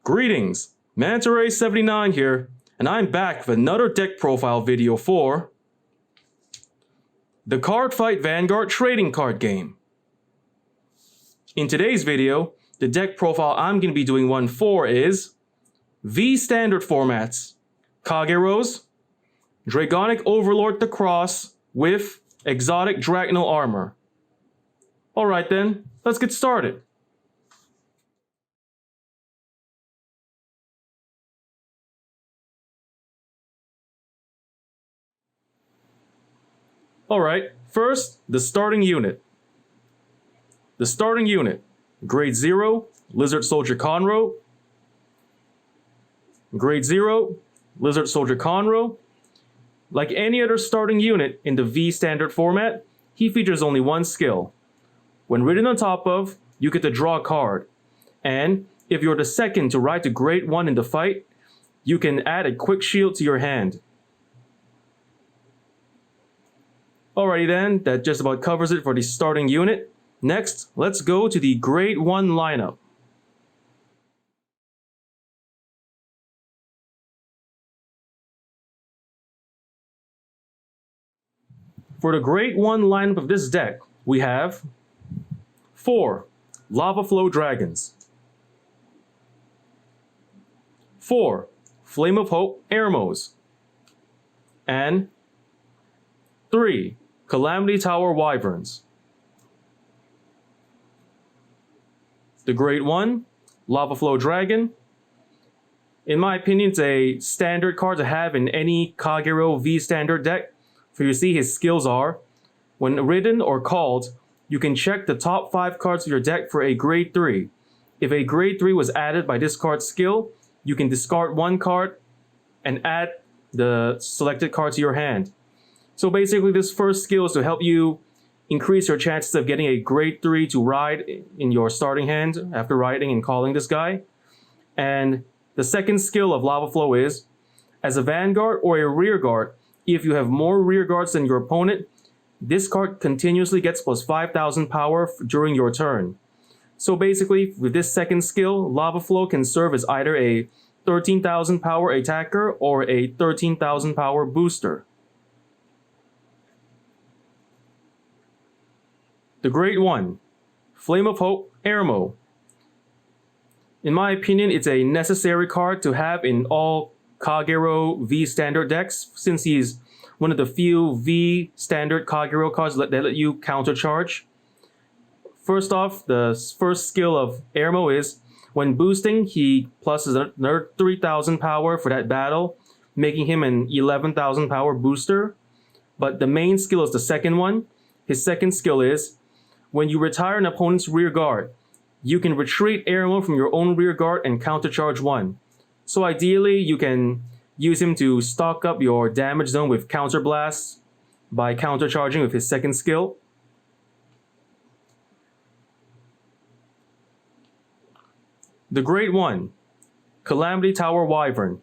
Greetings, Manta-Ray79 here, and I'm back with another deck profile video for the Cardfight Vanguard trading card game. In today's video, the deck profile I'm going to be doing one for is V standard formats, Kageros, Dragonic Overlord The X with Exotic Dragnal armor. Alright then, let's get started. Alright, first, the starting unit. The starting unit, Grade 0, Lizard Soldier Conroe. Grade 0, Lizard Soldier Conroe. Like any other starting unit in the V standard format, he features only one skill. When ridden on top of, you get to draw a card. And if you're the second to ride to Grade 1 in the fight, you can add a quick shield to your hand. Alrighty then, that just about covers it for the starting unit. Next, let's go to the Grade 1 lineup. For the Grade 1 lineup of this deck, we have 4 Lava Flow Dragons, 4 Flame of Hope Airmos, and 3 Calamity Tower Wyverns. The Grade 1 Lava Flow Dragon. In my opinion, it's a standard card to have in any Kagero V standard deck. For you see, his skills are, when ridden or called, you can check the top 5 cards of your deck for a Grade 3. If a Grade 3 was added by this card's skill, you can discard one card and add the selected card to your hand. So basically, this first skill is to help you increase your chances of getting a Grade 3 to ride in your starting hand after riding and calling this guy. And the second skill of Lava Flow is, as a Vanguard or a Rearguard, if you have more Rearguards than your opponent, this card continuously gets plus 5,000 power during your turn. So basically, with this second skill, Lava Flow can serve as either a 13,000 power attacker or a 13,000 power booster. The Grade 1 Flame of Hope Airmo. In my opinion, it's a necessary card to have in all Kagero V standard decks, since he's one of the few V standard Kagero cards that let you countercharge. First off, the first skill of Airmo is, when boosting, he pluses another 3,000 power for that battle, making him an 11,000 power booster. But the main skill is the second one. His second skill is, when you retire an opponent's rear guard, you can retreat Airmo from your own rear guard and countercharge one. So ideally, you can use him to stock up your damage zone with counter blasts by countercharging with his second skill. The Grade 1 Calamity Tower Wyvern.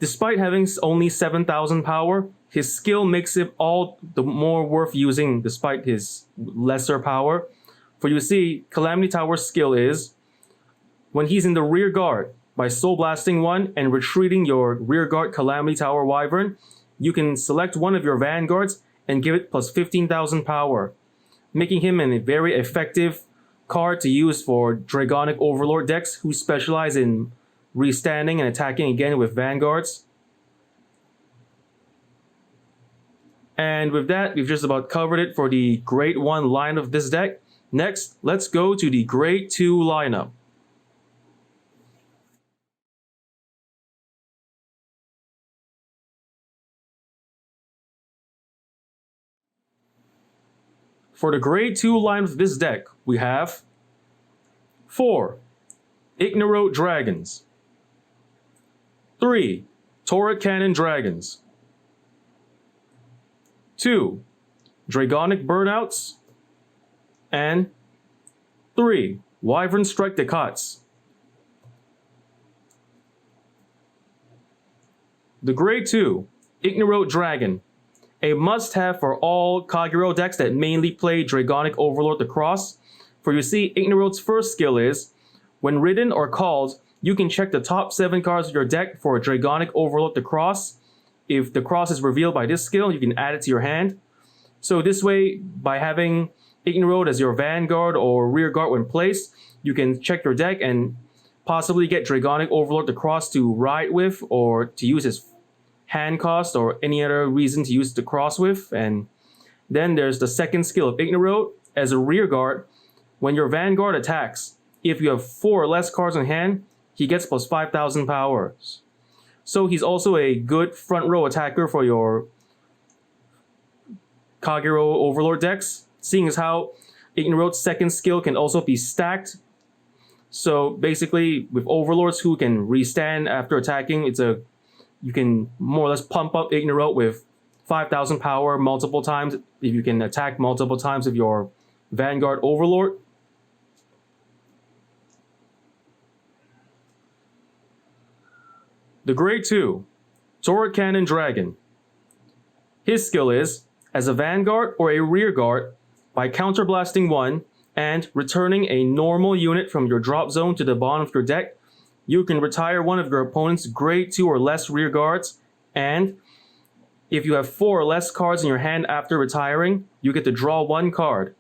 Despite having only 7,000 power, his skill makes it all the more worth using despite his lesser power. For you see, Calamity Tower's skill is, when he's in the rear guard, by soul blasting one and retreating your rear guard Calamity Tower Wyvern, you can select one of your Vanguards and give it plus 15,000 power, making him a very effective card to use for Dragonic Overlord decks who specialize in restanding and attacking again with Vanguards. And with that, we've just about covered it for the Grade 1 line of this deck. Next, let's go to the Grade 2 lineup. For the Grade 2 line of this deck, we have 4 Bushiroad Dragons, 3 Turret Cannon Dragons, 2 Dragonic Burnouts, and 3 Wyvern Strike Decots. The Grade 2 Bushiroad Dragon, a must-have for all Kagero decks that mainly play Dragonic Overlord The X. For you see, Bushiroad's first skill is, when ridden or called, you can check the top 7 cards of your deck for a Dragonic Overlord the Cross. If the cross is revealed by this skill, you can add it to your hand. So this way, by having Overlord as your Vanguard or rear guard when placed, you can check your deck and possibly get Dragonic Overlord the Cross to ride with, or to use his hand cost, or any other reason to use the cross with. And then there's the second skill of Overlord. As a rear guard, when your Vanguard attacks, if you have 4 or less cards in hand, he gets plus 5,000 powers. So he's also a good front row attacker for your Kagero Overlord decks, seeing as how Overlord's second skill can also be stacked. So basically, with Overlords who can restand after attacking, you can more or less pump up Overlord with 5,000 power multiple times if you can attack multiple times with your Vanguard Overlord. The Grade 2, Turret Cannon Dragon. His skill is, as a Vanguard or a rear guard, by counterblasting 1 and returning a normal unit from your drop zone to the bottom of your deck, you can retire one of your opponent's Grade 2 or less rear guards, and if you have 4 or less cards in your hand after retiring, you get to draw 1 card.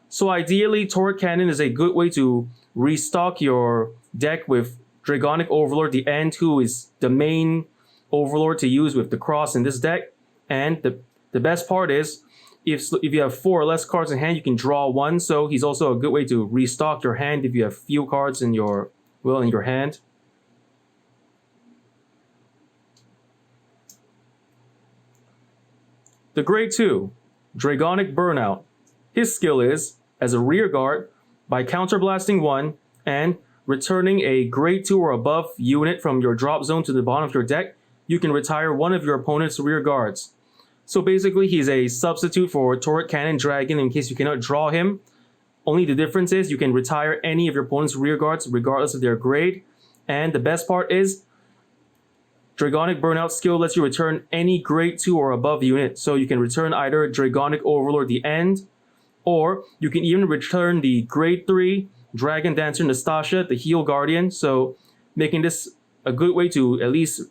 So ideally, Turret Cannon is a good way to restock your deck with Dragonic Overlord The End, who is the main Overlord to use with the cross in this deck. And the best part is, if you have 4 or less cards in hand, you can draw 1. So he's also a good way to restock your hand if you have few cards in your hand. The Grade 2, Dragonic Burnout. His skill is, as a rear guard, by counterblasting 1 and returning a Grade 2 or above unit from your drop zone to the bottom of your deck, you can retire one of your opponent's rear guards. So basically, he's a substitute for Turret Cannon Dragon in case you cannot draw him. Only the difference is you can retire any of your opponent's rear guards regardless of their grade. And the best part is, Dragonic Burnout skill lets you return any Grade 2 or above unit. So you can return either Dragonic Overlord The End, or you can even return the Grade 3 Dragon Dancer Nastasia, the Heal Guardian. So making this a good way to at least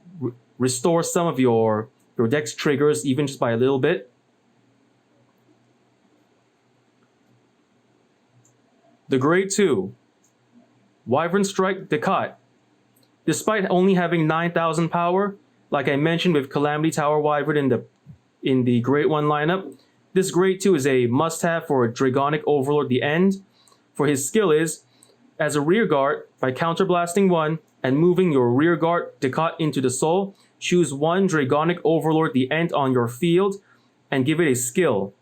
restore some of your deck's triggers, even just by a little bit. The Grade 2, Wyvern Strike Decat. Despite only having 9,000 power, like I mentioned with Calamity Tower Wyvern in the Grade 1 lineup, this Grade 2 is a must-have for Dragonic Overlord The End. For his skill is, as a rear guard, by counterblasting 1 and moving your rear guard Decat into the soul, choose 1 Dragonic Overlord The End on your field and give it a skill.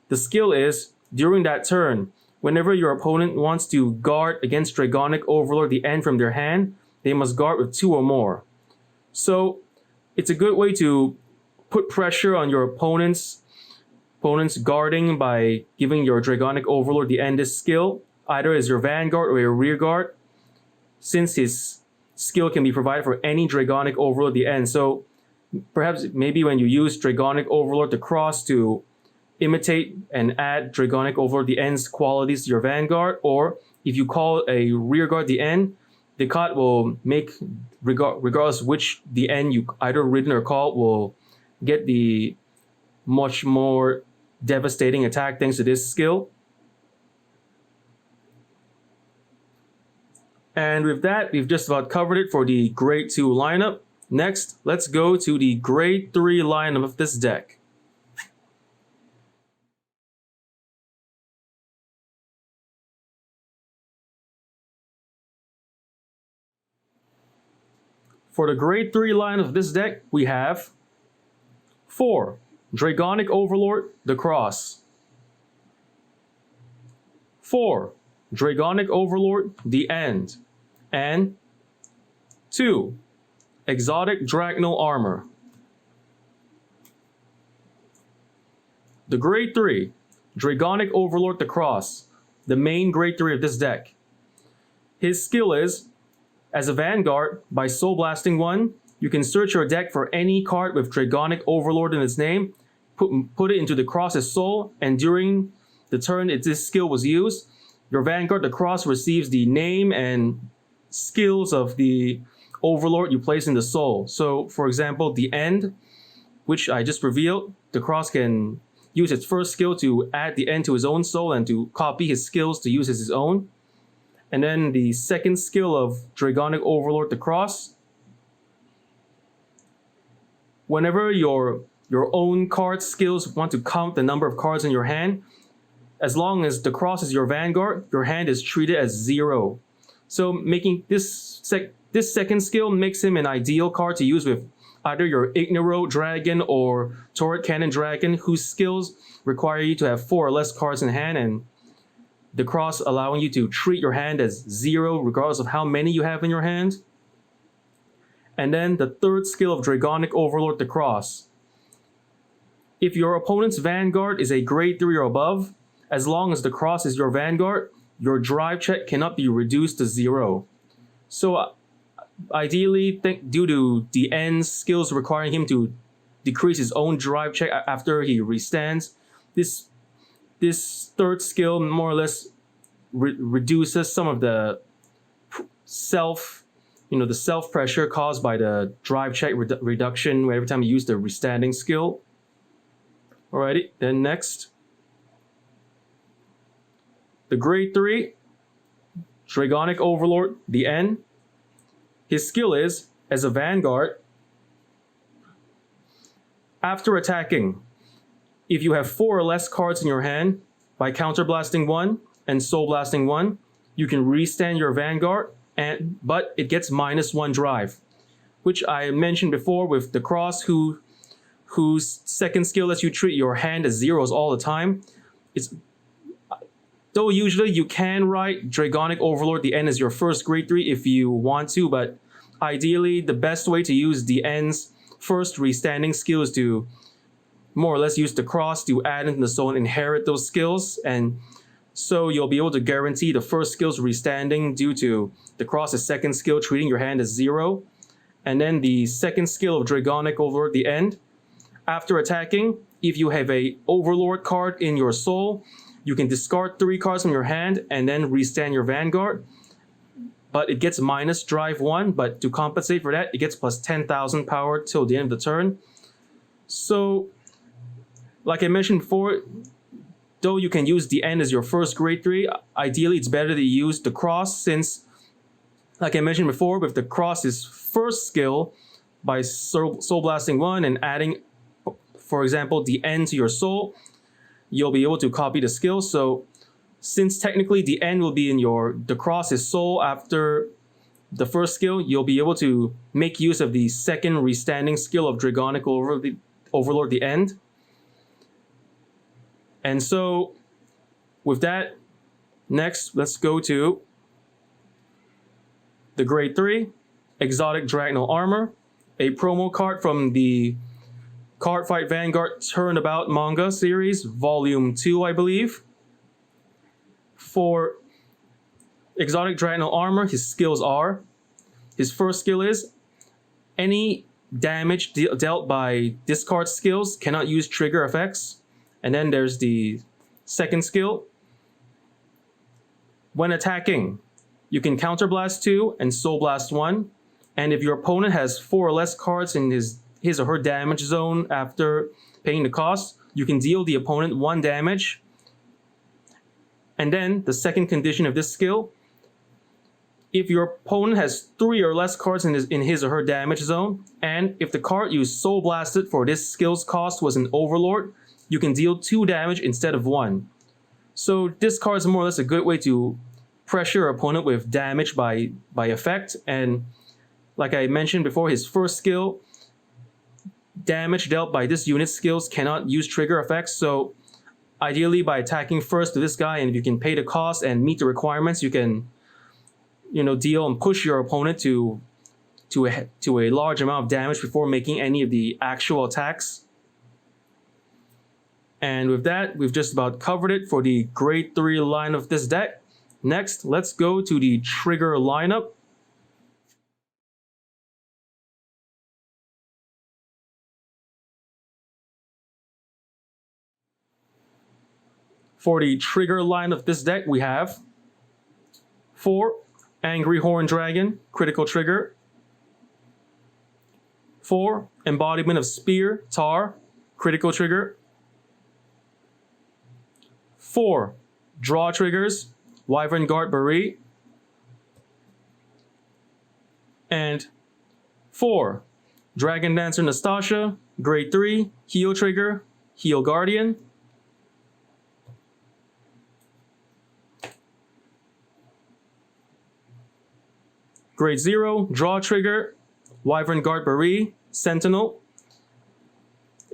The skill is, during that turn, whenever your opponent wants to guard against Dragonic Overlord The End from their hand, they must guard with 2 or more. So it's a good way to put pressure on your opponent's guarding by giving your Dragonic Overlord The End this skill, either as your Vanguard or your rear guard, since his skill can be provided for any Dragonic Overlord The End. So perhaps maybe when you use Dragonic Overlord the Cross to imitate and add Dragonic Overlord The End's qualities to your Vanguard, or if you call a rear guard The End, the card will make, regardless which The End you either ridden or called, will get the much more devastating attack thanks to this skill. And with that, we've just about covered it for the Grade 2 lineup. Next, let's go to the Grade 3 lineup of this deck. For the Grade 3 line of this deck, we have 4. Dragonic Overlord The Cross. 4. Dragonic Overlord The End. And 2. Exotic Dragnal Armor. The Grade 3. Dragonic Overlord The Cross. The main Grade 3 of this deck. His skill is, as a Vanguard, by Soul Blasting 1, you can search your deck for any card with Dragonic Overlord in its name, put it into the Cross's soul, and during the turn this skill was used, your Vanguard the Cross receives the name and skills of the Overlord you place in the soul. So for example, the end, which I just revealed, the Cross can use its first skill to add the end to his own soul and to copy his skills to use as his own. And then the second skill of Dragonic Overlord the Cross, whenever your own card skills want to count the number of cards in your hand, as long as the Cross is your Vanguard, your hand is treated as 0. So making this second skill makes him an ideal card to use with either your Ignero Dragon or Turret Cannon Dragon, whose skills require you to have 4 or less cards in hand, and the Cross allowing you to treat your hand as 0 regardless of how many you have in your hand. And then the third skill of Dragonic Overlord the Cross. If your opponent's Vanguard is a grade 3 or above, as long as the Cross is your Vanguard, your drive check cannot be reduced to 0. So ideally, due to the end's skills requiring him to decrease his own drive check after he restands, this third skill more or less reduces some of the the self pressure caused by the drive check reduction every time you use the restanding skill. Alrighty, then next, the grade 3 Dragonic Overlord the N. His skill is, as a Vanguard, after attacking, if you have 4 or less cards in your hand, by counterblasting 1 and soul blasting 1, you can restand your Vanguard, but it gets -1 drive, which I mentioned before with the Cross, whose second skill lets you treat your hand as 0s all the time. Though usually you can write Dragonic Overlord the N as your first grade 3 if you want to, but ideally the best way to use the N's first restanding skill is to more or less use the Cross to add into the soul and inherit those skills, and so you'll be able to guarantee the first skill's restanding due to the Cross's second skill treating your hand as 0. And then the second skill of Dragonic Overlord the End. After attacking, if you have a Overlord card in your soul, you can discard 3 cards from your hand and then restand your Vanguard. But it gets minus drive 1, but to compensate for that, it gets plus 10,000 power till the end of the turn. So, like I mentioned before, though you can use the End as your first grade 3, ideally it's better to use the Cross, since, like I mentioned before, with the Cross's first skill, by soul blasting 1 and adding, for example, the End to your soul, you'll be able to copy the skill. So since technically the End will be in the Cross's soul after the first skill, you'll be able to make use of the second restanding skill of Dragonic Overlord the End. And so with that, next let's go to the grade 3 Exotic Dragnal Armor, a promo card from the Cardfight Vanguard Turnabout manga series, volume 2, I believe. For Exotic Dragnal Armor, his skills are, his first skill is, any damage dealt by discard skills cannot use trigger effects. And then there's the second skill. When attacking, you can counterblast 2 and soul blast 1. And if your opponent has 4 or less cards in his or her damage zone after paying the cost, you can deal the opponent 1 damage. And then the second condition of this skill, if your opponent has 3 or less cards in his or her damage zone, and if the card you soul blasted for this skill's cost was an Overlord, you can deal 2 damage instead of 1. So this card is more or less a good way to pressure your opponent with damage by effect. And like I mentioned before, his first skill, damage dealt by this unit's skills cannot use trigger effects. So ideally, by attacking first to this guy, and if you can pay the cost and meet the requirements, you can, deal and push your opponent to a large amount of damage before making any of the actual attacks. And with that, we've just about covered it for the grade 3 line of this deck. Next, let's go to the trigger lineup. For the trigger line of this deck, we have, for Angry Horn Dragon, critical trigger. 4. Embodiment of Spear, Tar, critical trigger. 4. Draw triggers, Wyvern Guard Beret. And 4. Dragon Dancer Nastasha, grade 3, heal trigger, heal guardian. Grade 0, draw trigger, Wyvern Guard Beret, Sentinel.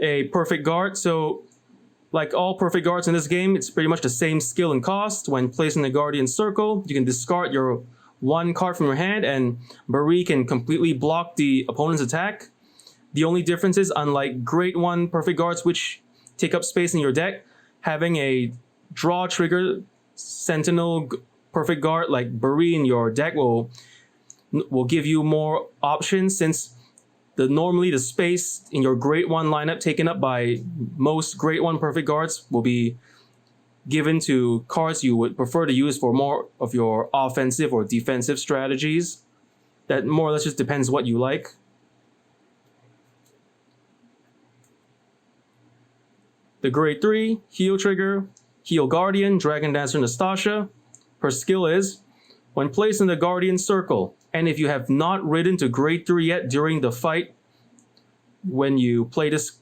A perfect guard, so like all perfect guards in this game, it's pretty much the same skill and cost. When placing the Guardian Circle, you can discard your 1 card from your hand and Beret can completely block the opponent's attack. The only difference is, unlike Grade 1 perfect guards which take up space in your deck, having a draw trigger Sentinel perfect guard like Beret in your deck will give you more options, since normally the space in your Grade 1 lineup taken up by most Grade 1 perfect guards will be given to cards you would prefer to use for more of your offensive or defensive strategies. That more or less just depends what you like. The Grade 3, heal trigger, heal guardian, Dragon Dancer Nastasha. Her skill is, when placed in the Guardian Circle, and if you have not ridden to Grade 3 yet during the fight, when you play this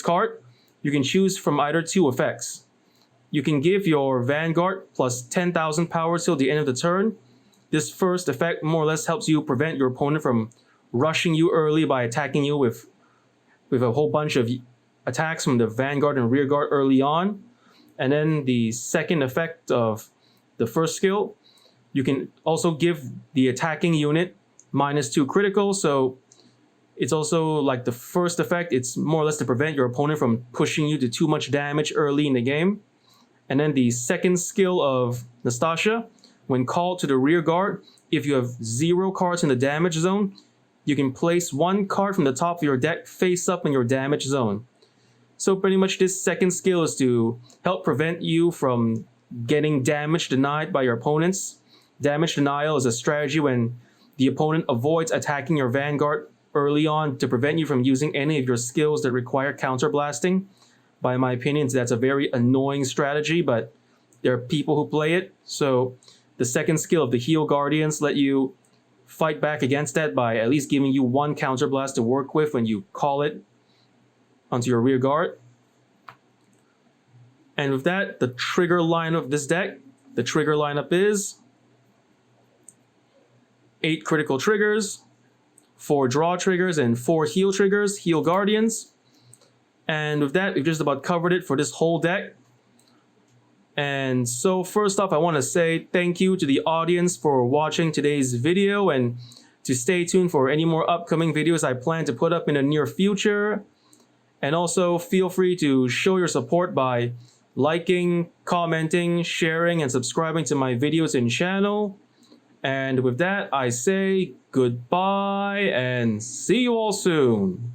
card, you can choose from either 2 effects. You can give your Vanguard plus 10,000 power till the end of the turn. This first effect more or less helps you prevent your opponent from rushing you early by attacking you with a whole bunch of attacks from the Vanguard and Rear Guard early on. And then the second effect of the first skill, you can also give the attacking unit -2 critical, so it's also like the first effect, it's more or less to prevent your opponent from pushing you to too much damage early in the game. And then the second skill of Nastasha, when called to the rear guard, if you have 0 cards in the damage zone, you can place 1 card from the top of your deck face up in your damage zone. So pretty much this second skill is to help prevent you from getting damage denied by your opponents. Damage denial is a strategy when the opponent avoids attacking your Vanguard early on to prevent you from using any of your skills that require counterblasting. By my opinion, that's a very annoying strategy, but there are people who play it. So the second skill of the Heal Guardians let you fight back against that by at least giving you 1 counterblast to work with when you call it onto your rear guard. And with that, the trigger line of this deck, the trigger lineup is 8 critical triggers, 4 draw triggers, and 4 heal triggers, heal guardians. And with that, we've just about covered it for this whole deck. And so first off, I want to say thank you to the audience for watching today's video, and to stay tuned for any more upcoming videos I plan to put up in the near future. And also feel free to show your support by liking, commenting, sharing, and subscribing to my videos and channel. And with that, I say goodbye and see you all soon.